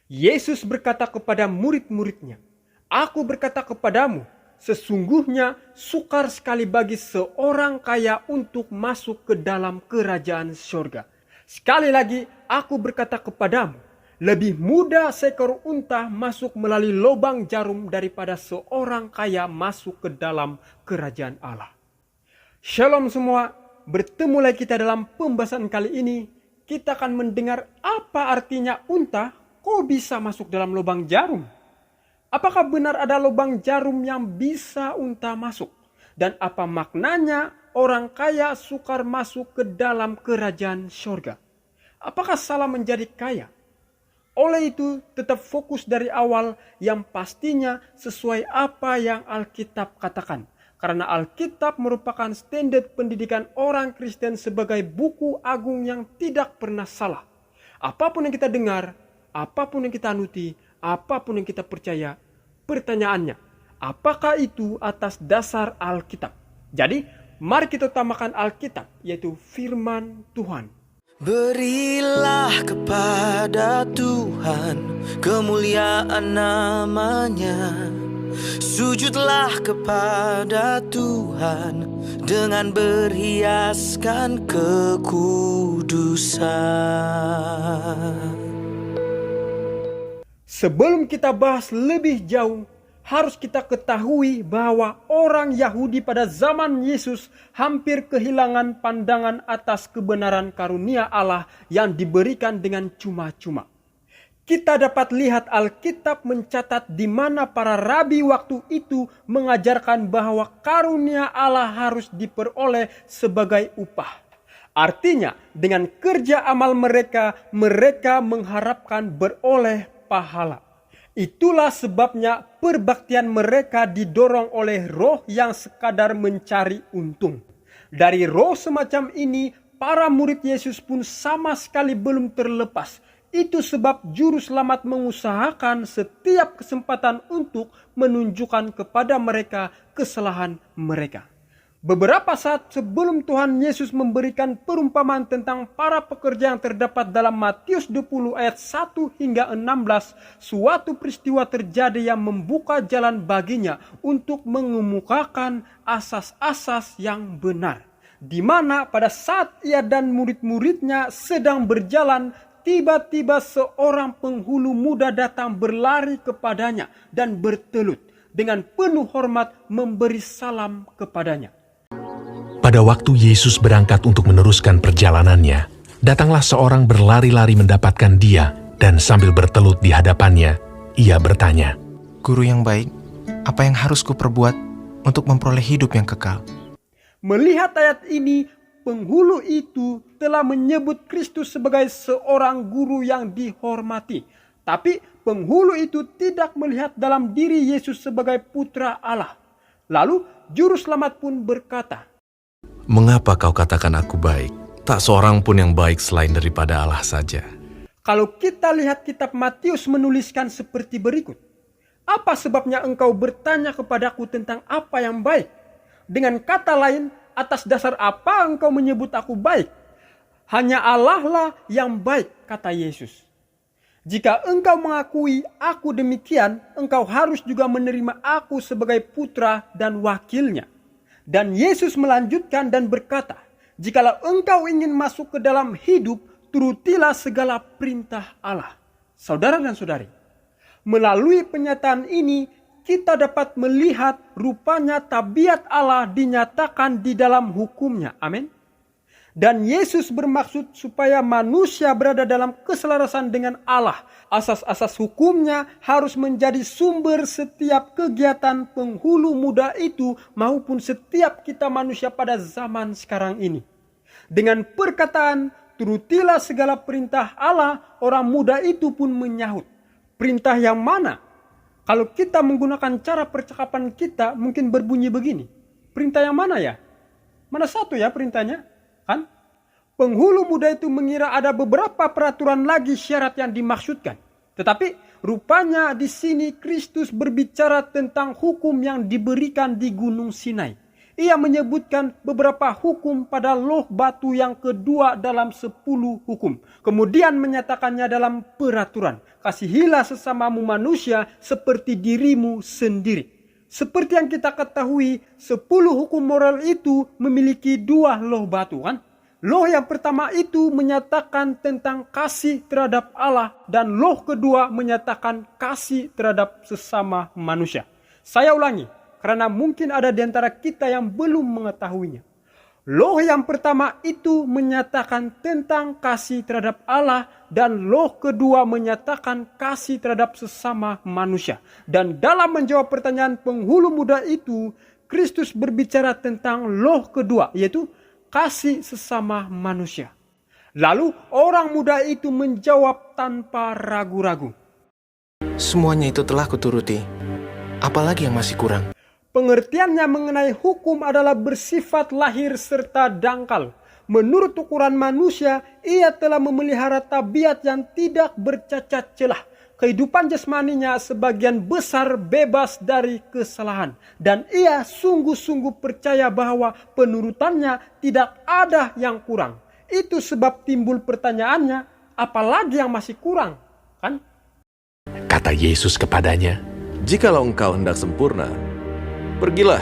Yesus berkata kepada murid-muridnya, "Aku berkata kepadamu, sesungguhnya sukar sekali bagi seorang kaya untuk masuk ke dalam kerajaan surga. Sekali lagi, aku berkata kepadamu, lebih mudah seekor unta masuk melalui lubang jarum daripada seorang kaya masuk ke dalam kerajaan Allah." Shalom semua, bertemu lagi kita dalam pembahasan kali ini. Kita akan mendengar apa artinya unta kok bisa masuk dalam lubang jarum. Apakah benar ada lubang jarum yang bisa unta masuk? Dan apa maknanya orang kaya sukar masuk ke dalam kerajaan surga? Apakah salah menjadi kaya? Oleh itu, tetap fokus dari awal yang pastinya sesuai apa yang Alkitab katakan. Karena Alkitab merupakan standar pendidikan orang Kristen sebagai buku agung yang tidak pernah salah. Apapun yang kita dengar, apapun yang kita anuti, apapun yang kita percaya, pertanyaannya, apakah itu atas dasar Alkitab? Jadi, mari kita utamakan Alkitab, yaitu firman Tuhan. Berilah kepada Tuhan kemuliaan namanya. Sujudlah kepada Tuhan dengan berhiaskan kekudusan. Sebelum kita bahas lebih jauh, harus kita ketahui bahwa orang Yahudi pada zaman Yesus hampir kehilangan pandangan atas kebenaran karunia Allah yang diberikan dengan cuma-cuma. Kita dapat lihat Alkitab mencatat di mana para rabi waktu itu mengajarkan bahwa karunia Allah harus diperoleh sebagai upah. Artinya, dengan kerja amal mereka mengharapkan beroleh pahala. Itulah sebabnya perbaktian mereka didorong oleh roh yang sekadar mencari untung. Dari roh semacam ini, para murid Yesus pun sama sekali belum terlepas. Itu sebab juru selamat mengusahakan setiap kesempatan untuk menunjukkan kepada mereka kesalahan mereka. Beberapa saat sebelum Tuhan Yesus memberikan perumpamaan tentang para pekerja yang terdapat dalam Matius 20 ayat 1 hingga 16, suatu peristiwa terjadi yang membuka jalan baginya untuk mengemukakan asas-asas yang benar. Di mana pada saat ia dan murid-muridnya sedang berjalan, tiba-tiba seorang penghulu muda datang berlari kepadanya dan bertelut dengan penuh hormat memberi salam kepadanya. Pada waktu Yesus berangkat untuk meneruskan perjalanannya, datanglah seorang berlari-lari mendapatkan dia dan sambil bertelut di hadapannya, ia bertanya, "Guru yang baik, apa yang harus kuperbuat untuk memperoleh hidup yang kekal?" Melihat ayat ini, penghulu itu telah menyebut Kristus sebagai seorang guru yang dihormati. Tapi penghulu itu tidak melihat dalam diri Yesus sebagai putra Allah. Lalu juru selamat pun berkata, "Mengapa kau katakan aku baik? Tak seorang pun yang baik selain daripada Allah saja." Kalau kita lihat kitab Matius menuliskan seperti berikut. Apa sebabnya engkau bertanya kepadaku tentang apa yang baik? Dengan kata lain, atas dasar apa engkau menyebut aku baik? Hanya Allah lah yang baik, kata Yesus. Jika engkau mengakui aku demikian, engkau harus juga menerima aku sebagai putra dan wakilnya. Dan Yesus melanjutkan dan berkata, jikalau engkau ingin masuk ke dalam hidup, turutilah segala perintah Allah. Saudara dan saudari, melalui pernyataan ini, kita dapat melihat rupanya tabiat Allah dinyatakan di dalam hukumnya. Amin. Dan Yesus bermaksud supaya manusia berada dalam keselarasan dengan Allah. Asas-asas hukumnya harus menjadi sumber setiap kegiatan penghulu muda itu maupun setiap kita manusia pada zaman sekarang ini. Dengan perkataan, turutilah segala perintah Allah, orang muda itu pun menyahut. Perintah yang mana? Kalau kita menggunakan cara percakapan kita mungkin berbunyi begini. Perintah yang mana ya? Mana satu ya perintahnya? Kan? Penghulu muda itu mengira ada beberapa peraturan lagi syarat yang dimaksudkan. Tetapi rupanya di sini Kristus berbicara tentang hukum yang diberikan di Gunung Sinai. Ia menyebutkan beberapa hukum pada loh batu yang kedua dalam 10 hukum. Kemudian menyatakannya dalam peraturan. Kasihilah sesamamu manusia seperti dirimu sendiri. Seperti yang kita ketahui, 10 hukum moral itu memiliki 2 loh batu, kan? Loh yang pertama itu menyatakan tentang kasih terhadap Allah, dan loh kedua menyatakan kasih terhadap sesama manusia. Saya ulangi, karena mungkin ada di antara kita yang belum mengetahuinya. Loh yang pertama itu menyatakan tentang kasih terhadap Allah, dan loh kedua menyatakan kasih terhadap sesama manusia. Dan dalam menjawab pertanyaan penghulu muda itu, Kristus berbicara tentang loh kedua, yaitu kasih sesama manusia. Lalu orang muda itu menjawab tanpa ragu-ragu. Semuanya itu telah kuturuti. Apalagi yang masih kurang? Pengertiannya mengenai hukum adalah bersifat lahir serta dangkal. Menurut ukuran manusia, ia telah memelihara tabiat yang tidak bercacat celah. Kehidupan jasmaninya sebagian besar bebas dari kesalahan. Dan ia sungguh-sungguh percaya bahwa penurutannya tidak ada yang kurang. Itu sebab timbul pertanyaannya, apalagi yang masih kurang? Kan? Kata Yesus kepadanya, Jikalau engkau hendak sempurna, pergilah,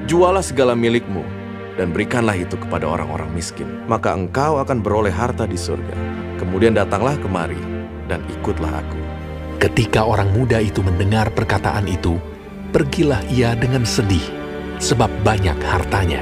jualah segala milikmu, dan berikanlah itu kepada orang-orang miskin. Maka engkau akan beroleh harta di surga. Kemudian datanglah kemari, dan ikutlah aku. ketika orang muda itu mendengar perkataan itu, pergilah ia dengan sedih, sebab banyak hartanya.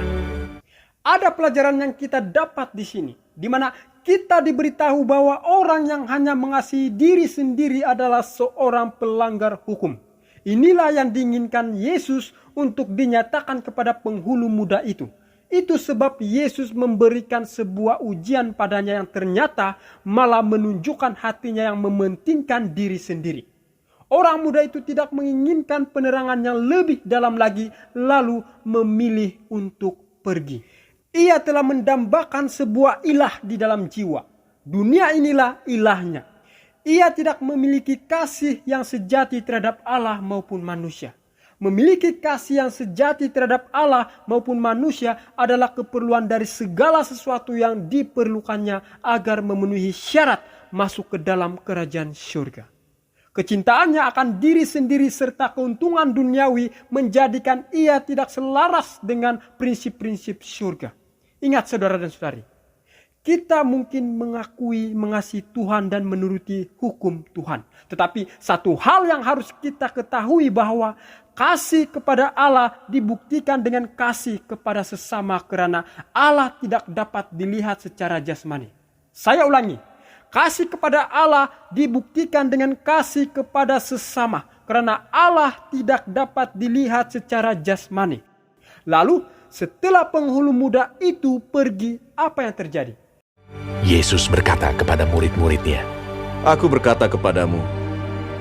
Ada pelajaran yang kita dapat di sini, di mana kita diberitahu bahwa orang yang hanya mengasihi diri sendiri adalah seorang pelanggar hukum. Inilah yang diinginkan Yesus untuk dinyatakan kepada penghulu muda itu. Itu sebab Yesus memberikan sebuah ujian padanya yang ternyata malah menunjukkan hatinya yang mementingkan diri sendiri. Orang muda itu tidak menginginkan penerangan yang lebih dalam lagi, lalu memilih untuk pergi. Ia telah mendambakan sebuah ilah di dalam jiwa. Dunia inilah ilahnya. Ia tidak memiliki kasih yang sejati terhadap Allah maupun manusia. Memiliki kasih yang sejati terhadap Allah maupun manusia adalah keperluan dari segala sesuatu yang diperlukannya agar memenuhi syarat masuk ke dalam kerajaan surga. Kecintaannya akan diri sendiri serta keuntungan duniawi menjadikan ia tidak selaras dengan prinsip-prinsip surga. Ingat saudara dan saudari, kita mungkin mengakui mengasihi Tuhan dan menuruti hukum Tuhan. Tetapi satu hal yang harus kita ketahui bahwa kasih kepada Allah dibuktikan dengan kasih kepada sesama karena Allah tidak dapat dilihat secara jasmani. Saya ulangi, kasih kepada Allah dibuktikan dengan kasih kepada sesama karena Allah tidak dapat dilihat secara jasmani. Lalu setelah penghulu muda itu pergi, apa yang terjadi? Yesus berkata kepada murid-muridnya, Aku berkata kepadamu,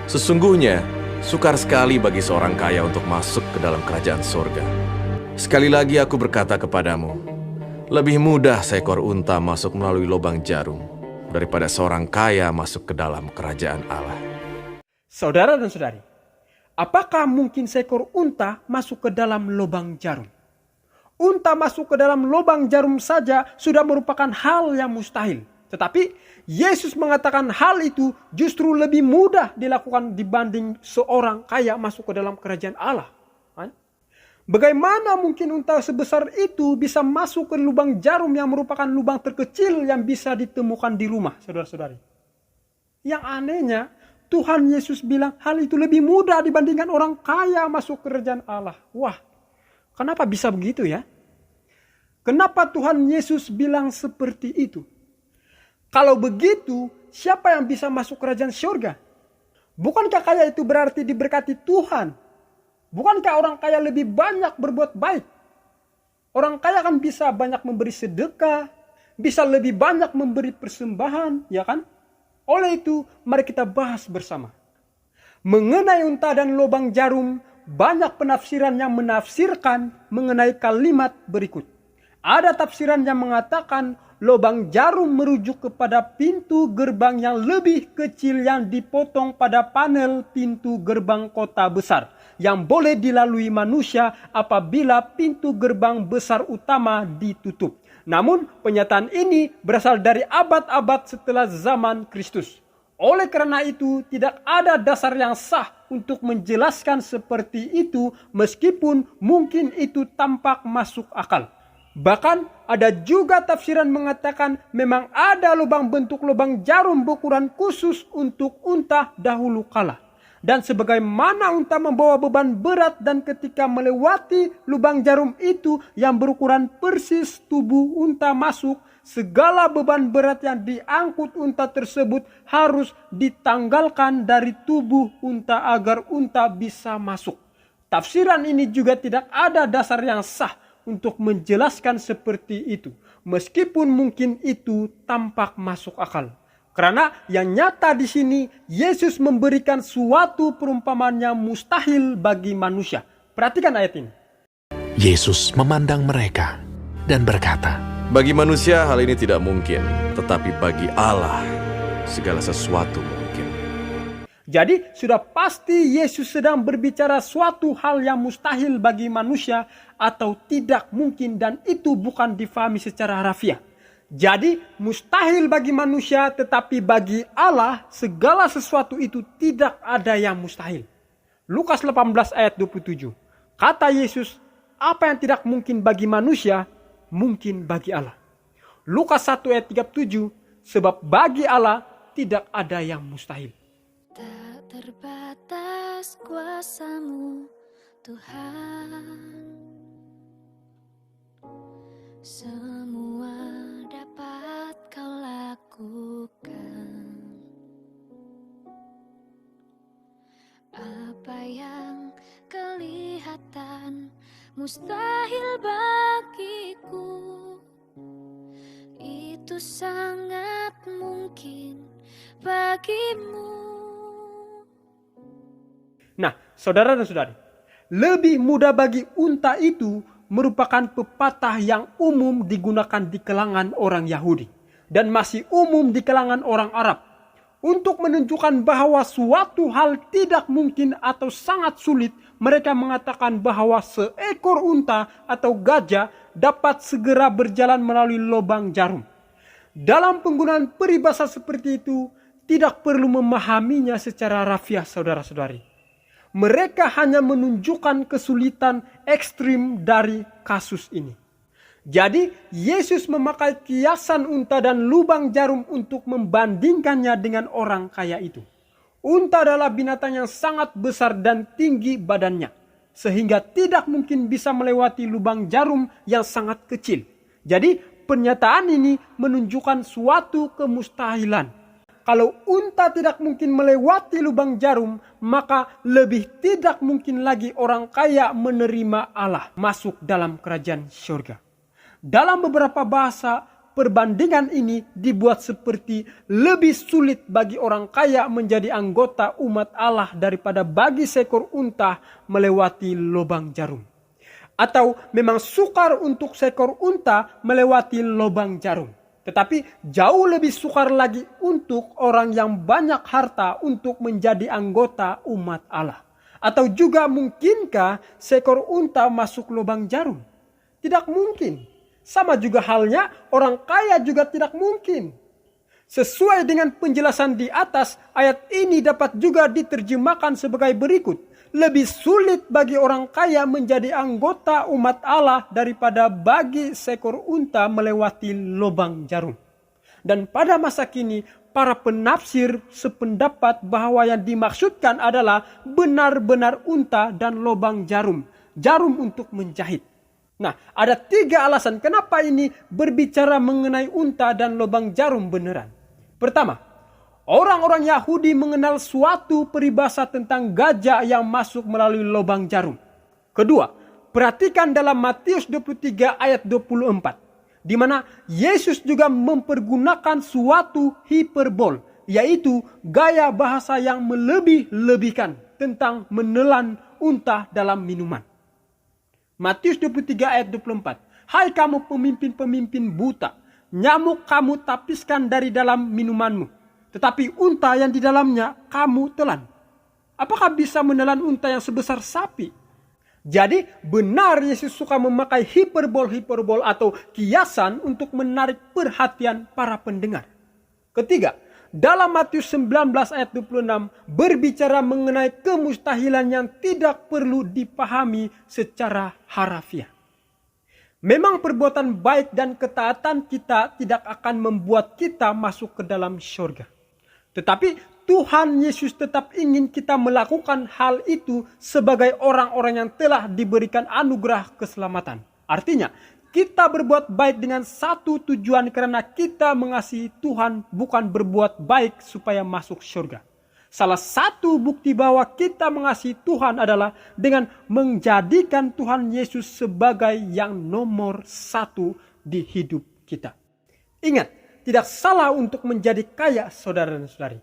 sesungguhnya sukar sekali bagi seorang kaya untuk masuk ke dalam kerajaan surga. Sekali lagi aku berkata kepadamu, lebih mudah seekor unta masuk melalui lubang jarum daripada seorang kaya masuk ke dalam kerajaan Allah. Saudara dan saudari, apakah mungkin seekor unta masuk ke dalam lubang jarum? Unta masuk ke dalam lubang jarum saja sudah merupakan hal yang mustahil. Tetapi Yesus mengatakan hal itu justru lebih mudah dilakukan dibanding seorang kaya masuk ke dalam kerajaan Allah. Bagaimana mungkin unta sebesar itu bisa masuk ke lubang jarum yang merupakan lubang terkecil yang bisa ditemukan di rumah, saudara-saudari? Yang anehnya, Tuhan Yesus bilang hal itu lebih mudah dibandingkan orang kaya masuk ke kerajaan Allah. Wah, kenapa bisa begitu ya? Kenapa Tuhan Yesus bilang seperti itu? Kalau begitu, siapa yang bisa masuk kerajaan surga? Bukankah kaya itu berarti diberkati Tuhan? Bukankah orang kaya lebih banyak berbuat baik? Orang kaya kan bisa banyak memberi sedekah, bisa lebih banyak memberi persembahan, ya kan? Oleh itu, mari kita bahas bersama. Mengenai unta dan lubang jarum, banyak penafsiran yang menafsirkan mengenai kalimat berikut. Ada tafsiran yang mengatakan lubang jarum merujuk kepada pintu gerbang yang lebih kecil yang dipotong pada panel pintu gerbang kota besar, yang boleh dilalui manusia apabila pintu gerbang besar utama ditutup. Namun penyataan ini berasal dari abad-abad setelah zaman Kristus. Oleh karena itu tidak ada dasar yang sah untuk menjelaskan seperti itu meskipun mungkin itu tampak masuk akal. Bahkan ada juga tafsiran mengatakan memang ada lubang bentuk lubang jarum berukuran khusus untuk unta dahulu kala. Dan sebagaimana unta membawa beban berat dan ketika melewati lubang jarum itu yang berukuran persis tubuh unta masuk, segala beban berat yang diangkut unta tersebut harus ditanggalkan dari tubuh unta agar unta bisa masuk. Tafsiran ini juga tidak ada dasar yang sah untuk menjelaskan seperti itu, meskipun mungkin itu tampak masuk akal. Karena yang nyata di sini, Yesus memberikan suatu perumpamaan yang mustahil bagi manusia. Perhatikan ayat ini. Yesus memandang mereka dan berkata, Bagi manusia hal ini tidak mungkin, tetapi bagi Allah segala sesuatu mungkin. Jadi sudah pasti Yesus sedang berbicara suatu hal yang mustahil bagi manusia atau tidak mungkin, dan itu bukan difahami secara harafiah. Jadi mustahil bagi manusia, tetapi bagi Allah segala sesuatu itu tidak ada yang mustahil. Lukas 18 ayat 27. Kata Yesus, apa yang tidak mungkin bagi manusia, mungkin bagi Allah. Lukas 1 ayat 37, sebab bagi Allah tidak ada yang mustahil. Tak terbatas kuasa-Mu, Tuhan. Semua dapat Kau lakukan. Apa yang kelihatan mustahil bagiku, itu sangat mungkin bagimu. Nah, saudara dan saudari, lebih mudah bagi unta itu merupakan pepatah yang umum digunakan di kalangan orang Yahudi dan masih umum di kalangan orang Arab untuk menunjukkan bahwa suatu hal tidak mungkin atau sangat sulit. Mereka mengatakan bahwa seekor unta atau gajah dapat segera berjalan melalui lubang jarum. Dalam penggunaan peribahasa seperti itu, tidak perlu memahaminya secara rafiah, saudara-saudari. Mereka hanya menunjukkan kesulitan ekstrim dari kasus ini. Jadi, Yesus memakai kiasan unta dan lubang jarum untuk membandingkannya dengan orang kaya itu. Unta adalah binatang yang sangat besar dan tinggi badannya, sehingga tidak mungkin bisa melewati lubang jarum yang sangat kecil. Jadi, pernyataan ini menunjukkan suatu kemustahilan. Kalau unta tidak mungkin melewati lubang jarum, maka lebih tidak mungkin lagi orang kaya menerima Allah masuk dalam kerajaan surga. Dalam beberapa bahasa, perbandingan ini dibuat seperti lebih sulit bagi orang kaya menjadi anggota umat Allah daripada bagi seekor unta melewati lubang jarum. Atau memang sukar untuk seekor unta melewati lubang jarum. Tetapi jauh lebih sukar lagi untuk orang yang banyak harta untuk menjadi anggota umat Allah. Atau juga mungkinkah seekor unta masuk lubang jarum? Tidak mungkin. Sama juga halnya orang kaya juga tidak mungkin. Sesuai dengan penjelasan di atas, ayat ini dapat juga diterjemahkan sebagai berikut. Lebih sulit bagi orang kaya menjadi anggota umat Allah daripada bagi seekor unta melewati lubang jarum. Dan pada masa kini, para penafsir sependapat bahwa yang dimaksudkan adalah benar-benar unta dan lubang jarum. Jarum untuk menjahit. Nah, ada 3 alasan kenapa ini berbicara mengenai unta dan lubang jarum beneran. Pertama, orang-orang Yahudi mengenal suatu peribahasa tentang gajah yang masuk melalui lubang jarum. Kedua, perhatikan dalam Matius 23 ayat 24. Di mana Yesus juga mempergunakan suatu hiperbol. Yaitu gaya bahasa yang melebih-lebihkan tentang menelan unta dalam minuman. Matius 23 ayat 24. Hai kamu pemimpin-pemimpin buta, nyamuk kamu tapiskan dari dalam minumanmu, tetapi unta yang di dalamnya kamu telan. Apakah bisa menelan unta yang sebesar sapi? Jadi benar Yesus suka memakai hiperbol atau kiasan untuk menarik perhatian para pendengar. Ketiga, dalam Matius 19 ayat 26 berbicara mengenai kemustahilan yang tidak perlu dipahami secara harafiah. Memang perbuatan baik dan ketaatan kita tidak akan membuat kita masuk ke dalam syurga. Tetapi Tuhan Yesus tetap ingin kita melakukan hal itu sebagai orang-orang yang telah diberikan anugerah keselamatan. Artinya, kita berbuat baik dengan satu tujuan karena kita mengasihi Tuhan, bukan berbuat baik supaya masuk surga. Salah satu bukti bahwa kita mengasihi Tuhan adalah dengan menjadikan Tuhan Yesus sebagai yang nomor satu di hidup kita. Ingat, tidak salah untuk menjadi kaya, saudara dan saudari.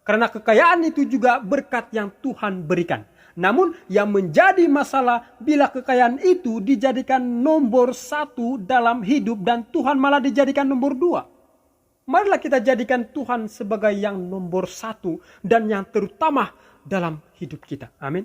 Karena kekayaan itu juga berkat yang Tuhan berikan. Namun yang menjadi masalah bila kekayaan itu dijadikan nomor satu dalam hidup dan Tuhan malah dijadikan nomor dua. Marilah kita jadikan Tuhan sebagai yang nomor satu dan yang terutama dalam hidup kita. Amin.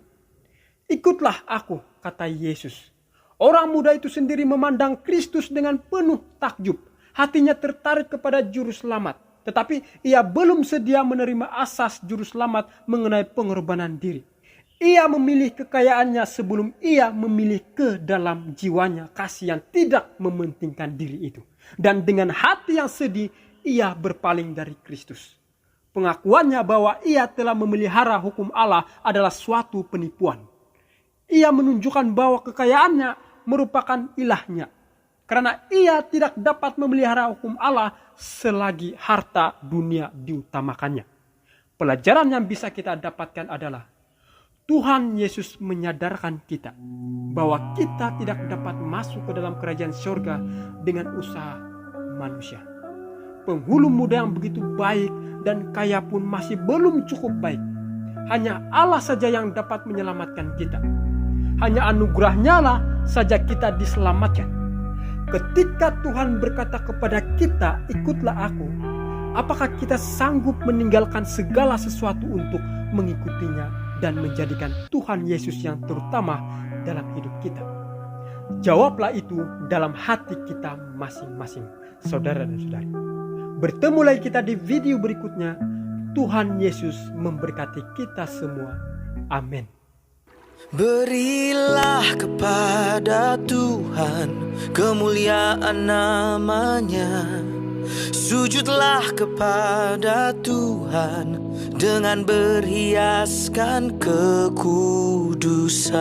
Ikutlah aku, kata Yesus. Orang muda itu sendiri memandang Kristus dengan penuh takjub. Hatinya tertarik kepada juru selamat. Tetapi ia belum sedia menerima asas juru selamat mengenai pengorbanan diri. Ia memilih kekayaannya sebelum ia memilih ke dalam jiwanya kasih yang tidak mementingkan diri itu. Dan dengan hati yang sedih, ia berpaling dari Kristus. Pengakuannya bahwa ia telah memelihara hukum Allah adalah suatu penipuan. Ia menunjukkan bahwa kekayaannya merupakan ilahnya. Karena ia tidak dapat memelihara hukum Allah selagi harta dunia diutamakannya. Pelajaran yang bisa kita dapatkan adalah Tuhan Yesus menyadarkan kita bahwa kita tidak dapat masuk ke dalam kerajaan surga dengan usaha manusia. Penghulu muda yang begitu baik dan kaya pun masih belum cukup baik. Hanya Allah saja yang dapat menyelamatkan kita. Hanya anugerahnya lah saja kita diselamatkan. Ketika Tuhan berkata kepada kita, ikutlah aku, apakah kita sanggup meninggalkan segala sesuatu untuk mengikutinya dan menjadikan Tuhan Yesus yang terutama dalam hidup kita? Jawablah itu dalam hati kita masing-masing, saudara dan saudari. Bertemu lagi kita di video berikutnya. Tuhan Yesus memberkati kita semua. Amin. Berilah kepada Tuhan kemuliaan namanya. Sujudlah kepada Tuhan dengan berhiaskan kekudusan.